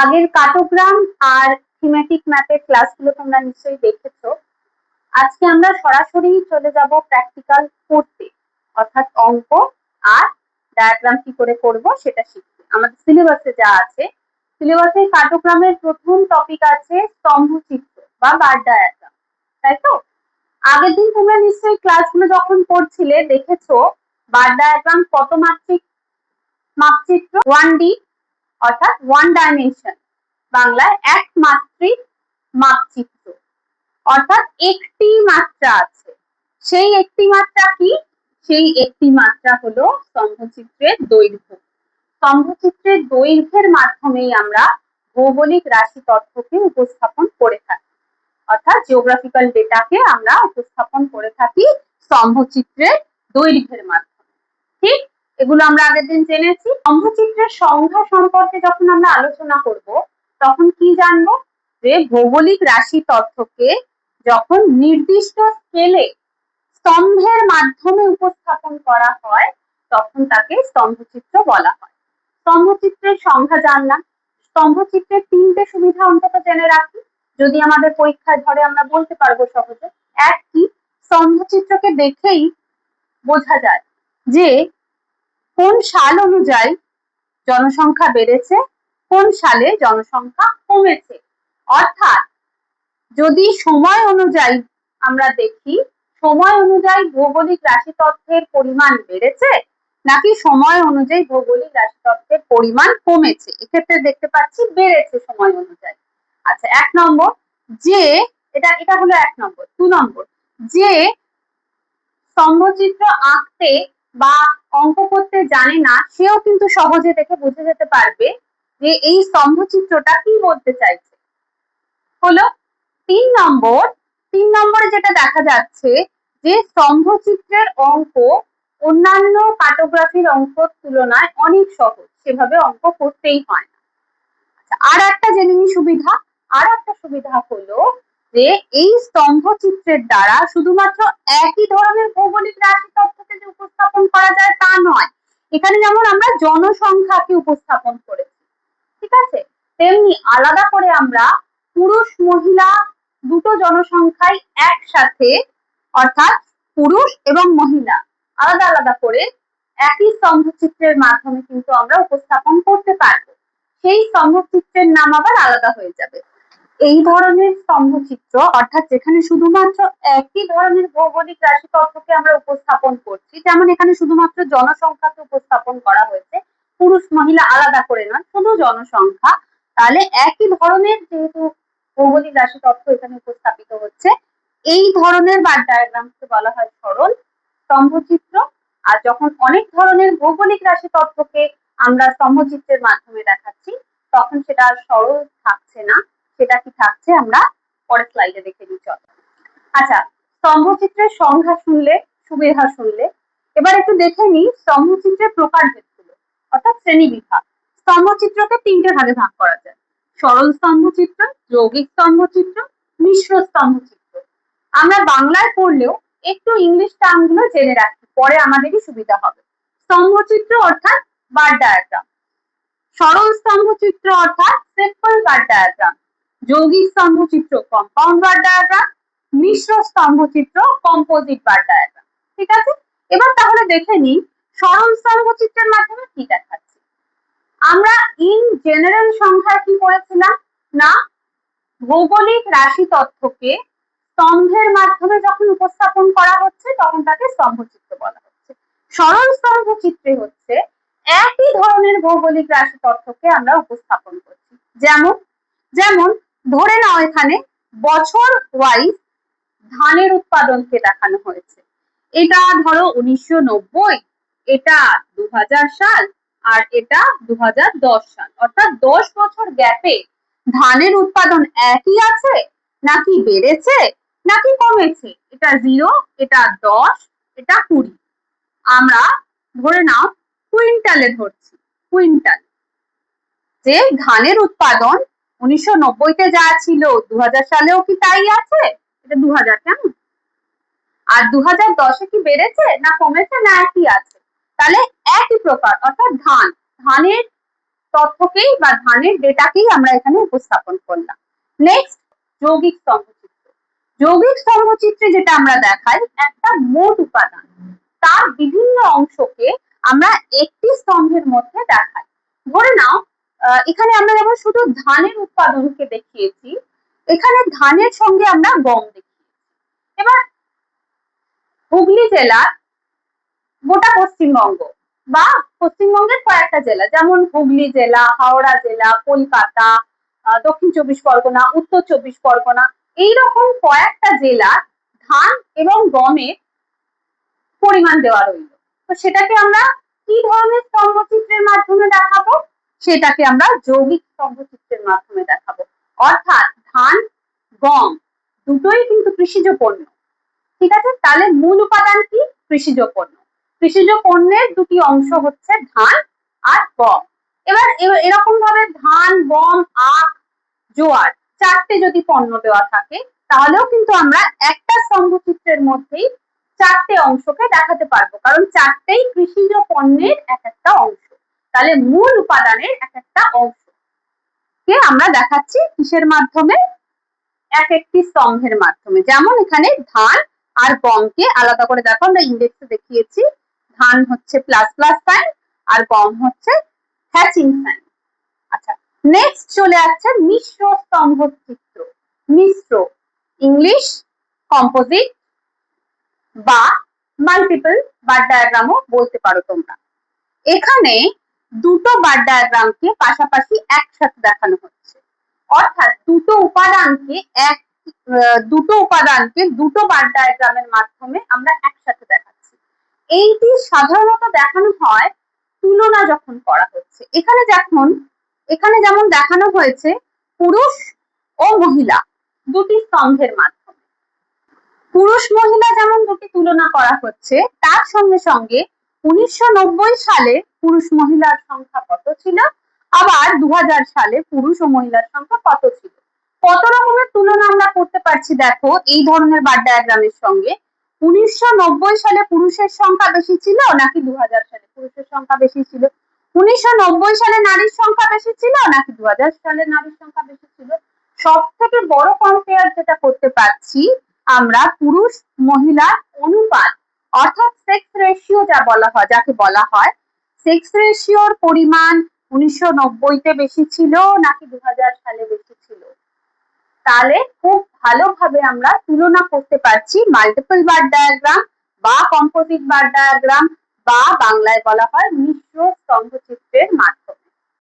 আগের কার্টোগ্রাম আর থিমেটিক ম্যাপের ক্লাসগুলো তোমরা নিশ্চয়ই দেখেছো। আজকে আমরা সরাসরি চলে যাব প্র্যাকটিক্যাল করতে, অর্থাৎ অঙ্ক আর ডায়াগ্রাম কি করে করব সেটা শিখতে। আমাদের সিলেবাসে যা আছে, সিলেবাসে কার্টোগ্রামের প্রথম টপিক আছে স্তম্ভচিত্র বা বার ডায়াগ্রাম, তাই তো? আগের দিন তোমরা নিশ্চয়ই ক্লাসগুলো যখন করছিলে দেখেছো বার ডায়াগ্রাম কত মাপচিত্র 1D, অর্থাৎ 1 ডাইমেনশন, বাংলায় এক মাত্রিক মাপচিত্র, অর্থাৎ একটি মাত্রা আছে। সেই একটি মাত্রা কি? সেই একটি মাত্রা হলো স্তম্ভচিত্রের দৈর্ঘ্য। স্তম্ভচিত্রের দৈর্ঘ্যের মাধ্যমেই আমরা ভৌগোলিক রাশি তথ্যকে উপস্থাপন করে থাকি, অর্থাৎ জিওগ্রাফিক্যাল ডেটাকে আমরা উপস্থাপন করে থাকি স্তম্ভচিত্রের দৈর্ঘ্যের মাধ্যমে। ঠিক, এগুলো আমরা আগের দিন জেনেছি। স্তম্ভচিত্রের সংজ্ঞা সম্পর্কে যখন আমরা আলোচনা করব তখন কি জানবো? যে ভৌগোলিক রাশি তথ্যকে যখন নির্দিষ্ট স্কেলে স্তম্ভের মাধ্যমে উপস্থাপন করা হয় তখন তাকে স্তম্ভচিত্র বলা হয়। স্তম্ভচিত্রের সংজ্ঞা জানলাম। স্তম্ভচিত্রের তিনটে সুবিধা অন্তত জেনে রাখি, যদি আমাদের পরীক্ষায় ধরে আমরা বলতে পারবো সহজে। এক কি, স্তম্ভচিত্রকে দেখেই বোঝা যায় যে কোন সাল অনুযায়ী জনসংখ্যা বেড়েছে, কোন সালে জনসংখ্যা কমেছে। অর্থাৎ যদি সময় অনুযায়ী আমরা দেখি, সময় অনুযায়ী ভৌগোলিক রাশি তথ্যের পরিমাণ বেড়েছে নাকি সময় অনুযায়ী ভৌগোলিক রাশি তথ্যের পরিমাণ কমেছে, এক্ষেত্রে দেখতে পাচ্ছি বেড়েছে সময় অনুযায়ী। আচ্ছা, এক নম্বর, যে এটা হলো এক নম্বর। 2 নম্বর, যে স্তম্ভচিত্র আঁকতে বা অঙ্ক করতে জানে না সেও কিন্তু সহজে দেখে বুঝে যেতে পারবে যে এই স্তম্ভচিত্রটা কি বলতে চাইছে। হলো 3 নম্বরে যেটা দেখা যাচ্ছে যে স্তম্ভচিত্রের অঙ্ক অন্যান্য কার্টোগ্রাফির অঙ্কর তুলনায় অনেক সহজ, সেভাবে অঙ্ক করতেই হয় না। আচ্ছা, আর একটা জেনে নিই সুবিধা। আর একটা সুবিধা হলো যে এই স্তম্ভচিত্রের দ্বারা শুধুমাত্র একই ধরনের ভৌগোলিক রাশি তথ্যকে যে উপস্থাপন করা যায় তা নয়। এখানে যেমন আমরা জনসংখ্যাকে উপস্থাপন করেছি, ঠিক আছে, তেমনি আলাদা করে আমরা পুরুষ মহিলা দুটো জনসংখ্যাই একসাথে, অর্থাৎ পুরুষ এবং মহিলা আলাদা আলাদা করে একই স্তম্ভচিত্রের মাধ্যমে কিন্তু আমরা উপস্থাপন করতে পারবো। সেই স্তম্ভচিত্রের নাম আবার আলাদা হয়ে যাবে। এই ধরনের স্তম্ভচিত্র, অর্থাৎ যেখানে শুধুমাত্র একই ধরনের ভৌগোলিক রাশি তথ্যকে আমরা উপস্থাপন করছি, যেমন এখানে শুধুমাত্র জনসংখ্যাকে উপস্থাপন করা হয়েছে, পুরুষ মহিলা আলাদা করে নয়, শুধু জনসংখ্যা, তাহলে একই ধরনের যেহেতু ভৌগোলিক রাশি তথ্য এখানে উপস্থাপিত হচ্ছে, এই ধরনের বার ডায়াগ্রামকে বলা হয় সরল স্তম্ভচিত্র। আর যখন অনেক ধরনের ভৌগোলিক রাশি তথ্যকে আমরা স্তম্ভচিত্রের মাধ্যমে দেখাচ্ছি তখন সেটা আর সরল থাকছে না, সেটা কি থাকছে আমরা পরের স্লাইডে দেখে নিই। চলো। আচ্ছা, স্তম্ভচিত্রের সংজ্ঞা শুনলে, সুবিধা শুনলে, এবার একটু দেখে নিই স্তম্ভচিত্রের প্রকারভেদগুলো, অর্থাৎ শ্রেণী বিভাগ। স্তম্ভচিত্রকে তিনটে ভাগে ভাগ করা যায়: সরল স্তম্ভচিত্র, যৌগিক স্তম্ভচিত্র, মিশ্র স্তম্ভচিত্র। আমরা বাংলায় পড়লেও একটু ইংলিশ টার্মগুলো জেনে রাখি, পরে আমাদেরই সুবিধা হবে। স্তম্ভচিত্র অর্থাৎ বার ডায়াগ্রাম, সরল স্তম্ভচিত্র অর্থাৎ সিম্পল বার ডায়াগ্রাম, যৌগিক স্তম্ভচিত্র কম্পাউন্ড বার ডায়াগ্রাম, মিশ্র স্তম্ভচিত্র কম্পোজিট বার ডায়াগ্রাম। ঠিক আছে, এবার তাহলে দেখে নিই সরল স্তম্ভচিত্রের মাধ্যমে কি দেখাচ্ছি। আমরা ইন জেনারেল সংখ্যায় কি করেছিলাম না, ভৌগোলিক রাশি তথ্যকে স্তম্ভের মাধ্যমে যখন উপস্থাপন করা হচ্ছে তখন তাকে স্তম্ভচিত্র বলা হচ্ছে। সরল স্তম্ভচিত্রে হচ্ছে একই ধরনের ভৌগোলিক রাশি তথ্যকে আমরা উপস্থাপন করছি। যেমন যেমন ধরে নাও এখানে বছর ওয়াইজ ধানের উৎপাদনকে দেখানো হয়েছে। এটা ধরো 1990, এটা 2000 সাল, আর এটা 2010 সাল, অর্থাৎ 10 বছর গ্যাপে ধানের উৎপাদন একই আছে নাকি বেড়েছে নাকি কমেছে, এটা 0, এটা 10, এটা 20। আমরা ধরে নাও কুইন্টালে ধরছি, কুইন্টাল, যে ধানের উৎপাদন 1990-তে যা ছিল 2000 সালেও কি তাই আছে, এটা 2000 কেমন, আর 2010-এ কি বেড়েছে না কমেছে না একই আছে, তাহলে একই প্রকার, অর্থাৎ ধানের তথ্যকেই বা ধানের ডেটাকেই আমরা এখানে উপস্থাপন করলাম। নেক্সট, যৌগিক স্তম্ভচিত্র। যৌগিক স্তম্ভচিত্রে যেটা আমরা দেখাই, একটা মোট উপাদান তার বিভিন্ন অংশকে আমরা একটি স্তম্ভের মধ্যে দেখাই। ধরে নাও এখানে আমরা যেমন শুধু ধানের উৎপাদনকে দেখিয়েছি, এখানে ধানের সঙ্গে আমরা গম দেখিয়েছি। এবার হুগলি জেলার গোটা পশ্চিমবঙ্গ বা পশ্চিমবঙ্গের কয়েকটা জেলা, যেমন হুগলি জেলা, হাওড়া জেলা, কলকাতা, দক্ষিণ চব্বিশ পরগনা, উত্তর চব্বিশ পরগনা, এইরকম কয়েকটা জেলার ধান এবং গমের পরিমাণ দেওয়া রইল। তো সেটাকে আমরা কি ধরনের স্তম্ভচিত্রের মাধ্যমে দেখাবো? সেটাকে আমরা যৌগিক স্তম্ভচিত্রের মাধ্যমে দেখাবো। অর্থাৎ ধান, গম দুটোই কিন্তু কৃষিজ পণ্য, ঠিক আছে? তাহলে মূল উপাদান কি? কৃষিজ পণ্য। কৃষিজ পণ্যের দুটি অংশ হচ্ছে ধান আর গম। এবার এরকম ভাবে ধান, গম, আখ, জোয়ার চারটে যদি পণ্য দেওয়া থাকে, তাহলেও কিন্তু আমরা একটা স্তম্ভচিত্রের মধ্যেই চারটে অংশকে দেখাতে পারবো, কারণ চারটেই কৃষিজ পণ্যের এক একটা অংশ। তাহলে মূল উপাদানের এক একটা অংশ কে আমরা দেখাচ্ছি কিসের মাধ্যমে? এক একটি স্তম্ভের মাধ্যমে। যেমন এখানে ধান আর গমকে আলাদা করে দেখো, আমরা ইন্ডেক্সে দেখিয়েছি, ধান হচ্ছে প্লাস প্লাস সাইন আর গম হচ্ছে হ্যাচিং সাইন। আচ্ছা, নেক্সট চলে আসছে মিশ্র স্তম্ভচিত্র। মিশ্র, ইংলিশ কম্পোজিট বা মাল্টিপল বার ডায়াগ্রামও বলতে পারো তোমরা। এখানে দুটো বার ডায়াগ্রামকে পাশাপাশি একসাথে দেখানো হচ্ছে, অর্থাৎ দুটো উপাদানকে দুটো বার ডায়াগ্রামের মাধ্যমে আমরা একসাথে দেখাচ্ছি। এইটি সাধারণত দেখানো হয় তুলনা যখন করা হচ্ছে। এখানে যেমন দেখানো হয়েছে পুরুষ ও মহিলা দুটি স্তম্ভের মাধ্যমে। পুরুষ মহিলা যেমন দুটি তুলনা করা হচ্ছে, তার সঙ্গে সঙ্গে 1990 সালে পুরুষ মহিলার সংখ্যা কত ছিল, আবার 2000 সালে পুরুষ ও মহিলার সংখ্যা কত ছিল। কত রকমের তুলনা আমরা করতে পারছি দেখো এই ধরনের বার ডায়াগ্রামের সঙ্গে। 1990 সালে পুরুষের সংখ্যা বেশি ছিল নাকি 2000 সালে পুরুষের সংখ্যা বেশি ছিল? 1990 সালে নারীর সংখ্যা বেশি ছিল নাকি 2000 সালে নারীর সংখ্যা বেশি ছিল? সব থেকে বড় কম্পেয়ার যেটা করতে পারছি আমরা পুরুষ মহিলার অনুপাত, অর্থাৎ সেক্স রেশিও যাকে বলা হয়, সেক্স রেশিওর পরিমাণ 1990-তে বেশি ছিল নাকি 2000 সালে বেশি ছিল। তাহলে খুব ভালোভাবে আমরা তুলনা করতে পারছি মাল্টিপল বার ডায়াগ্রাম বা কম্পোজিট বার ডায়াগ্রাম বা বাংলায় বলা হয় মিশ্র স্তম্ভচিত্রের মাধ্যমে।